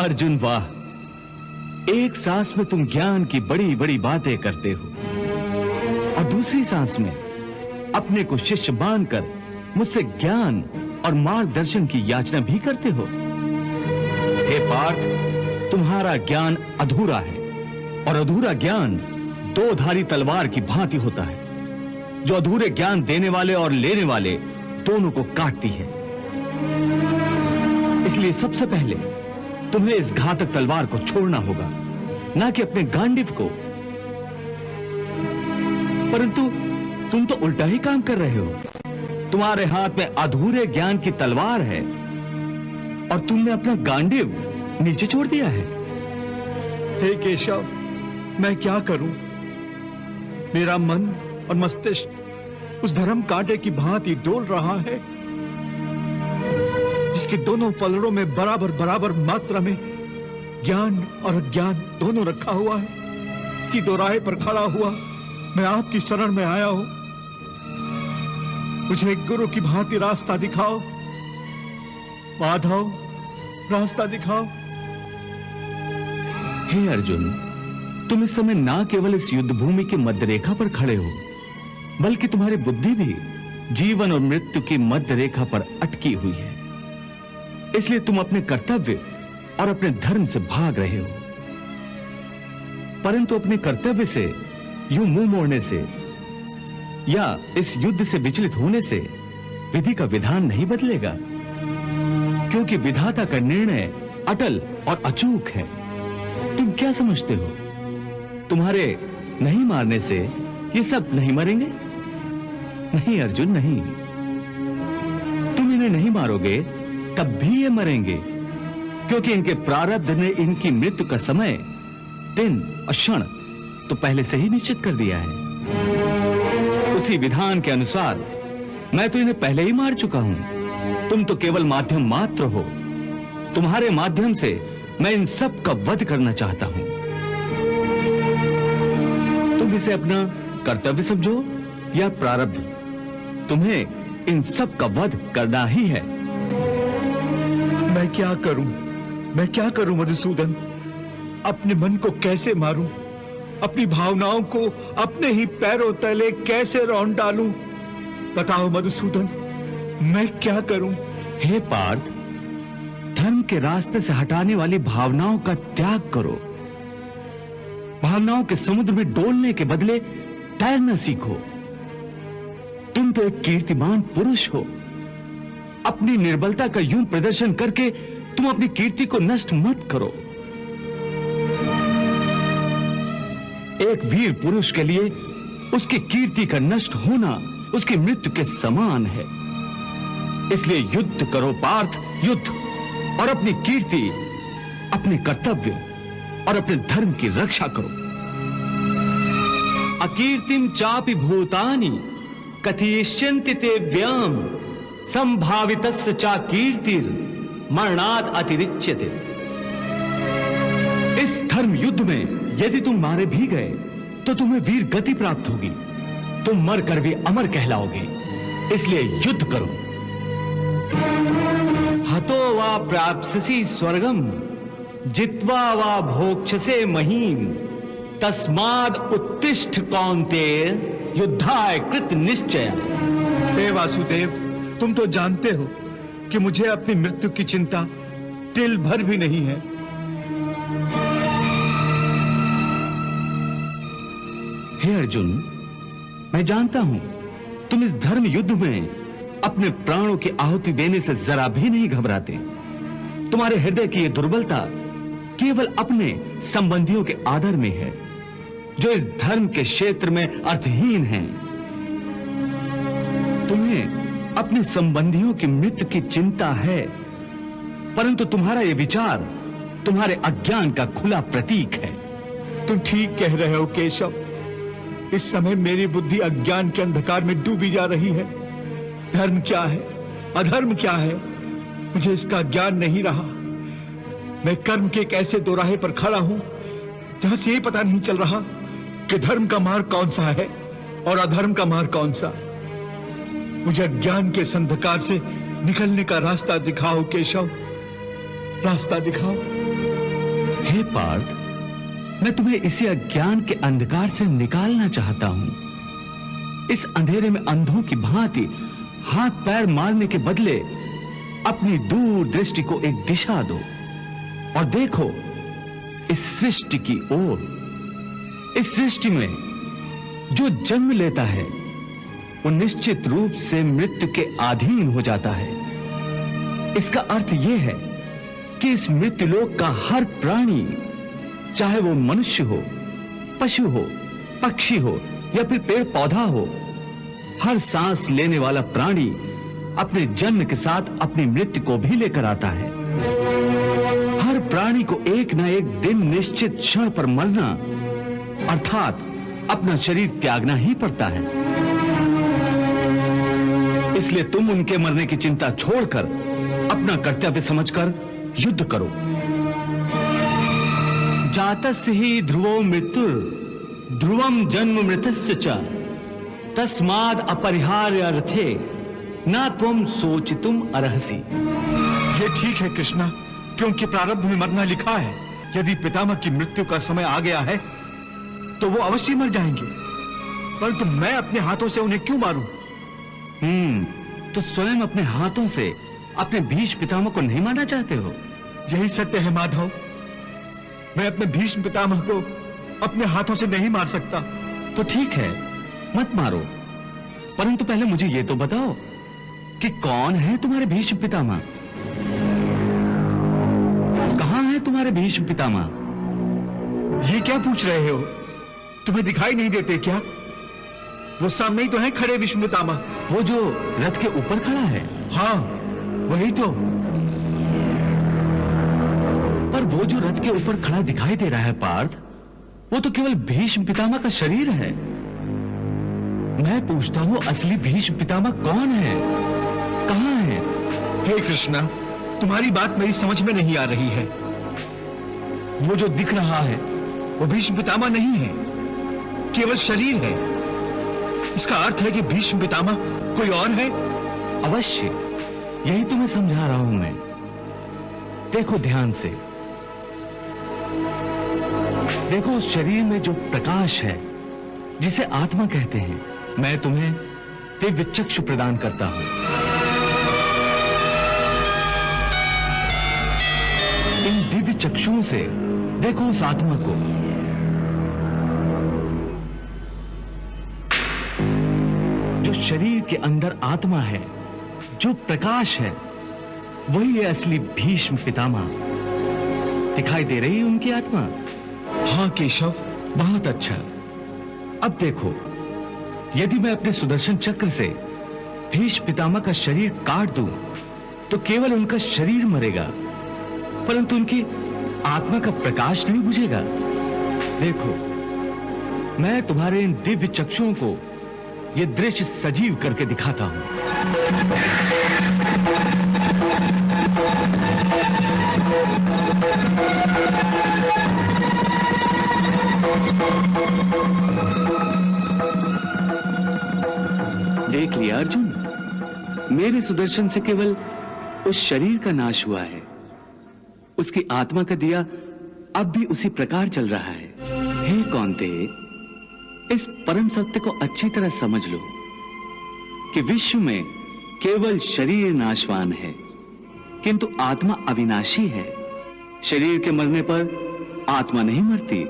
अर्जुन वाह, एक सांस में तुम ज्ञान की बड़ी बड़ी बातें करते हो और दूसरी सांस में अपने को शिष्य मानकर मुझसे ज्ञान और मार्गदर्शन की याचना भी करते हो। हे पार्थ, तुम्हारा ज्ञान अधूरा है और अधूरा ज्ञान दो धारी तलवार की भांति होता है, जो अधूरे ज्ञान देने वाले और लेने वाले दोनों को काटती है। इसलिए सबसे पहले तुम्हें इस घातक तलवार को छोड़ना होगा, ना कि अपने गांडीव को। परंतु तुम तो उल्टा ही काम कर रहे हो। तुम्हारे हाथ में अधूरे ज्ञान की तलवार है और तुमने अपना गांडीव नीचे छोड़ दिया है। हे केशव, मैं क्या करूं? मेरा मन और मस्तिष्क उस धर्म कांटे की भांति डोल रहा है, जिसके दोनों पलड़ों में बराबर बराबर मात्रा में ज्ञान और अज्ञान दोनों रखा हुआ है। इसी दोराहे पर खड़ा हुआ मैं आपकी शरण में आया हूं। मुझे एक गुरु की भांति रास्ता दिखाओ माधव, रास्ता दिखाओ। हे अर्जुन, तुम इस समय ना केवल इस युद्ध भूमि की मध्य रेखा पर खड़े हो, बल्कि तुम्हारी बुद्धि भी जीवन और मृत्यु की मध्य रेखा पर अटकी हुई है। इसलिए तुम अपने कर्तव्य और अपने धर्म से भाग रहे हो। परंतु अपने कर्तव्य से यूं मुंह मोड़ने से या इस युद्ध से विचलित होने से विधि का विधान नहीं बदलेगा, क्योंकि विधाता का निर्णय अटल और अचूक है। तुम क्या समझते हो, तुम्हारे नहीं मारने से ये सब नहीं मरेंगे? नहीं अर्जुन, नहीं। तुम इन्हें नहीं मारोगे तब भी ये मरेंगे, क्योंकि इनके प्रारब्ध ने इनकी मृत्यु का समय, दिन और क्षण तो पहले से ही निश्चित कर दिया है। उसी विधान के अनुसार मैं तो इन्हें पहले ही मार चुका हूं। तुम तो केवल माध्यम मात्र हो। तुम्हारे माध्यम से मैं इन सब का वध करना चाहता हूं। तुम इसे अपना कर्तव्य समझो या प्रारब्ध, तुम्हें इन सब का वध करना ही है। मैं क्या करूं मधुसूदन? अपने मन को कैसे मारूं? अपनी भावनाओं को अपने ही पैरों तले कैसे रौंद डालूं? बताओ मधुसूदन, मैं क्या करूं? हे पार्थ, धर्म के रास्ते से हटाने वाली भावनाओं का त्याग करो। भावनाओं के समुद्र में डोलने के बदले तैरना सीखो। तुम तो एक कीर्तिमान पुरुष हो। अपनी निर्बलता का यूं प्रदर्शन करके तुम अपनी कीर्ति को नष्ट मत करो। एक वीर पुरुष के लिए उसकी कीर्ति का नष्ट होना उसकी मृत्यु के समान है। इसलिए युद्ध करो पार्थ, युद्ध, और अपनी कीर्ति, अपने कर्तव्य और अपने धर्म की रक्षा करो। अकीर्तिम चापि भूतानि कथयिष्यन्ति ते व्याम संभावितस्य चा कीर्तिर मरणात् अतिरिच्यते। इस धर्म युद्ध में यदि तुम मारे भी गए तो तुम्हें वीर गति प्राप्त होगी। तुम मर कर भी अमर कहलाओगे। इसलिए युद्ध करो। हतो वा प्राप्स्यसि स्वर्गम जित्वा वा भोक्ष्यसे महीम तस्माद् उत्तिष्ठ कौन्तेय युद्धाय कृत निश्चय। हे वासुदेव, तुम तो जानते हो कि मुझे अपनी मृत्यु की चिंता तिल भर भी नहीं है। हे अर्जुन, मैं जानता हूं तुम इस धर्म युद्ध में अपने प्राणों की आहुति देने से जरा भी नहीं घबराते। तुम्हारे हृदय की यह दुर्बलता केवल अपने संबंधियों के आदर में है, जो इस धर्म के क्षेत्र में अर्थहीन हैं। तुम्हें अपने संबंधियों की मृत्यु की चिंता है, परंतु तुम्हारा यह विचार तुम्हारे अज्ञान का खुला प्रतीक है। तुम ठीक कह रहे हो केशव। इस समय मेरी बुद्धि अज्ञान के अंधकार में डूबी जा रही है। धर्म क्या है, अधर्म क्या है, मुझे इसका ज्ञान नहीं रहा। मैं कर्म के एक ऐसे दोराहे पर खड़ा हूं जहां से ये पता नहीं चल रहा कि धर्म का मार्ग कौन सा है और अधर्म का मार्ग कौन सा। मुझे अज्ञान के इस अंधकार से निकलने का रास्ता दिखाओ केशव, रास्ता दिखाओ। हे पार्थ, मैं तुम्हें इसी अज्ञान के अंधकार से निकालना चाहता हूं। इस अंधेरे में अंधों की भांति हाथ पैर मारने के बदले अपनी दूर दृष्टि को एक दिशा दो और देखो इस सृष्टि की ओर। इस सृष्टि में जो जन्म लेता है वो निश्चित रूप से मृत्यु के अधीन हो जाता है। इसका अर्थ यह है कि इस मृत्युलोक का हर प्राणी, चाहे वो मनुष्य हो, पशु हो, पक्षी हो या फिर पेड़ पौधा हो, हर सांस लेने वाला प्राणी अपने जन्म के साथ अपनी मृत्यु को भी लेकर आता है। हर प्राणी को एक ना एक दिन निश्चित क्षण पर मरना अर्थात अपना शरीर त्यागना ही पड़ता है। इसलिए तुम उनके मरने की चिंता छोड़कर अपना कर्तव्य समझकर युद्ध करो। जातस्य ही ध्रुवो मृत्युर ध्रुवम जन्म मृतस्य च तस्माद् अपरिहार्य अर्थे न त्वम सोचितुम अर्हसि। ये ठीक है कृष्णा, क्योंकि प्रारब्ध में मरना लिखा है। यदि पितामह की मृत्यु का समय आ गया है तो वो अवश्य मर जाएंगे, परंतु मैं अपने हाथों से उन्हें क्यों मारूं? तो स्वयं अपने हाथों से अपने भीष्म पितामह को नहीं मारना चाहते हो? यही सत्य है माधव। मैं अपने भीष्म पितामह को अपने हाथों से नहीं मार सकता। तो ठीक है, मत मारो, परंतु पहले मुझे ये तो बताओ कि कौन है तुम्हारे भीष्म पितामह? कहां है तुम्हारे भीष्म पितामह? ये क्या पूछ रहे हो? तुम्हें दिखाई नहीं देते क्या? वो सामने ही तो है खड़े भीष्म पितामह। वो जो रथ के ऊपर खड़ा है? हाँ, वही तो। पर वो जो रथ के ऊपर खड़ा दिखाई दे रहा है पार्थ, वो तो केवल भीष्म पितामह का शरीर है। मैं पूछता हूं असली भीष्म पितामह कौन है, कहां है? हे कृष्णा, तुम्हारी बात मेरी समझ में नहीं आ रही है। वो जो दिख रहा है वो भीष्म पितामह नहीं है, केवल शरीर है। इसका अर्थ है कि भीष्म पितामह कोई और है। अवश्य, यही तुम्हें समझा रहा हूं मैं। देखो ध्यान से, देखो उस शरीर में जो प्रकाश है जिसे आत्मा कहते हैं, मैं तुम्हें दिव्य चक्षु प्रदान करता हूं। इन दिव्य चक्षुओं से देखो उस आत्मा को। जो शरीर के अंदर आत्मा है, जो प्रकाश है, वही है असली भीष्म पितामह। दिखाई दे रही है उनकी आत्मा? हाँ केशव, बहुत अच्छा। अब देखो, यदि मैं अपने सुदर्शन चक्र से भीष्म पितामह का शरीर काट दूं, तो केवल उनका शरीर मरेगा, परंतु उनकी आत्मा का प्रकाश नहीं बुझेगा। देखो, मैं तुम्हारे इन दिव्य चक्षुओं को यह दृश्य सजीव करके दिखाता हूं। देख लिया अर्जुन, मेरे सुदर्शन से केवल उस शरीर का नाश हुआ है, उसकी आत्मा का दिया अब भी उसी प्रकार चल रहा है। हे कौन्ते, इस परम सत्य को अच्छी तरह समझ लो कि विश्व में केवल शरीर नाशवान है, किंतु आत्मा अविनाशी है। शरीर के मरने पर आत्मा नहीं मरती,